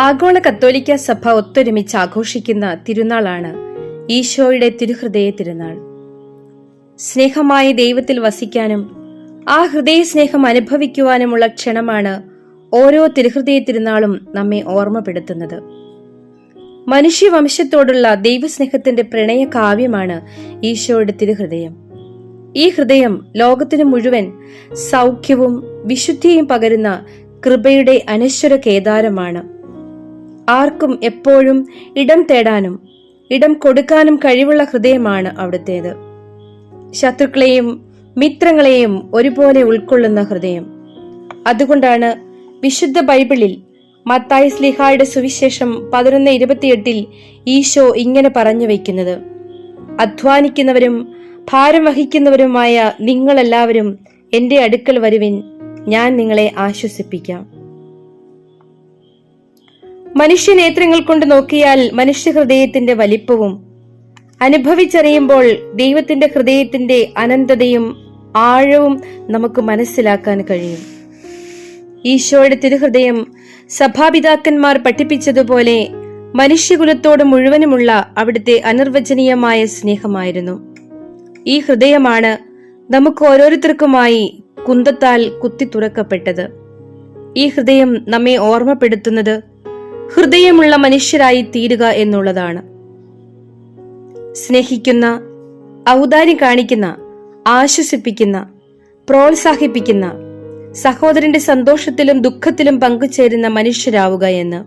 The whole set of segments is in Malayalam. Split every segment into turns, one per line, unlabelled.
ആഗോള കത്തോലിക്ക സഭ ഒത്തൊരുമിച്ച് ആഘോഷിക്കുന്ന തിരുനാളാണ് ഈശോയുടെ തിരുഹൃദയ തിരുനാൾ. സ്നേഹമായ ദൈവത്തിൽ വസിക്കാനും ആ ഹൃദയ സ്നേഹം അനുഭവിക്കുവാനുമുള്ള ക്ഷണമാണ് ഓരോ തിരുഹൃദയ തിരുനാളും നമ്മെ ഓർമ്മപ്പെടുത്തുന്നത്. മനുഷ്യവംശത്തോടുള്ള ദൈവസ്നേഹത്തിന്റെ പ്രണയ കാവ്യമാണ് ഈശോയുടെ തിരുഹൃദയം. ഈ ഹൃദയം ലോകത്തിനു മുഴുവൻ സൗഖ്യവും വിശുദ്ധിയും പകരുന്ന കൃപയുടെ അനശ്വര കേദാരമാണ്. ആർക്കും എപ്പോഴും ഇടം തേടാനും ഇടം കൊടുക്കാനും കഴിവുള്ള ഹൃദയമാണ് അവിടുത്തേത്. ശത്രുക്കളെയും മിത്രങ്ങളെയും ഒരുപോലെ ഉൾക്കൊള്ളുന്ന ഹൃദയം. അതുകൊണ്ടാണ് വിശുദ്ധ ബൈബിളിൽ മത്തായി ശ്ലീഹായുടെ സുവിശേഷം 11:28 ഈശോ ഇങ്ങനെ പറഞ്ഞു വയ്ക്കുന്നത്: അധ്വാനിക്കുന്നവരും ഭാരം വഹിക്കുന്നവരുമായ നിങ്ങളെല്ലാവരും എന്റെ അടുക്കൽ വരുവിൻ, ഞാൻ നിങ്ങളെ ആശ്വസിപ്പിക്കാം. മനുഷ്യനേത്രങ്ങൾ കൊണ്ട് നോക്കിയാൽ മനുഷ്യഹൃദയത്തിന്റെ വലിപ്പവും അനുഭവിച്ചറിയുമ്പോൾ ദൈവത്തിന്റെ ഹൃദയത്തിന്റെ അനന്തതയും ആഴവും നമുക്ക് മനസ്സിലാക്കാൻ കഴിയും. ഈശോയുടെ തിരുഹൃദയം സഭാപിതാക്കന്മാർ പഠിപ്പിച്ചതുപോലെ മനുഷ്യകുലത്തോട് മുഴുവനുമുള്ള അവിടുത്തെ അനിർവചനീയമായ സ്നേഹമായിരുന്നു. ഈ ഹൃദയമാണ് നമുക്ക് ഓരോരുത്തർക്കുമായി കുന്തത്താൽ കുത്തി തുറക്കപ്പെട്ടത്. ഈ ഹൃദയം നമ്മെ ഓർമ്മപ്പെടുത്തുന്നത് ഹൃദയമുള്ള മനുഷ്യരായി തീരുക എന്നുള്ളതാണ്. സ്നേഹിക്കുന്ന, ഔദാര്യം കാണിക്കുന്ന, ആശ്വസിപ്പിക്കുന്ന, പ്രോത്സാഹിപ്പിക്കുന്ന, സഹോദരന്റെ സന്തോഷത്തിലും ദുഃഖത്തിലും പങ്കുചേരുന്ന മനുഷ്യരാവുക എന്ന്.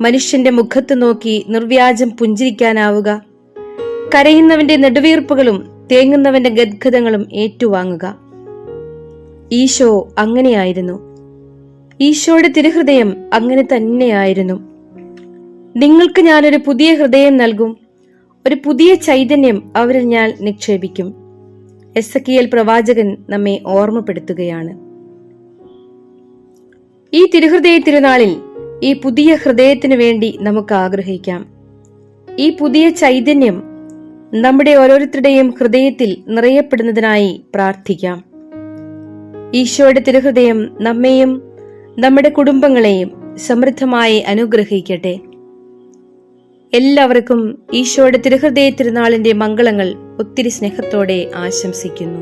മനുഷ്യന്റെ മുഖത്ത് നോക്കി നിർവ്യാജം പുഞ്ചിരിക്കാനാവുക, കരയുന്നവന്റെ നെടുവീർപ്പുകളും തേങ്ങുന്നവന്റെ ഗദ്ഗതങ്ങളും ഏറ്റുവാങ്ങുക. ഈശോ അങ്ങനെയായിരുന്നു. ഈശോയുടെ തിരുഹൃദയം അങ്ങനെ തന്നെയായിരുന്നു. നിങ്ങൾക്ക് ഞാനൊരു പുതിയ ഹൃദയം നൽകും, ഒരു പുതിയ ചൈതന്യം അവരിൽ ഞാൻ നിക്ഷേപിക്കും. എസക്കിയേൽ പ്രവാചകൻ നമ്മെ ഓർമ്മപ്പെടുത്തുകയാണ്. ഈ തിരുഹൃദയ തിരുനാളിൽ ഈ പുതിയ ഹൃദയത്തിനു വേണ്ടി നമുക്ക് ആഗ്രഹിക്കാം. ഈ പുതിയ ചൈതന്യം നമ്മുടെ ഓരോരുത്തരുടെയും ഹൃദയത്തിൽ നിറയപ്പെടുന്നതിനായി പ്രാർത്ഥിക്കാം. ഈശോയുടെ തിരുഹൃദയം നമ്മെയും നമ്മുടെ കുടുംബങ്ങളെയും സമൃദ്ധമായി അനുഗ്രഹിക്കട്ടെ. എല്ലാവർക്കും ഈശോയുടെ തിരുഹൃദയ തിരുനാളിന്റെ മംഗളങ്ങൾ ഒത്തിരി സ്നേഹത്തോടെ ആശംസിക്കുന്നു.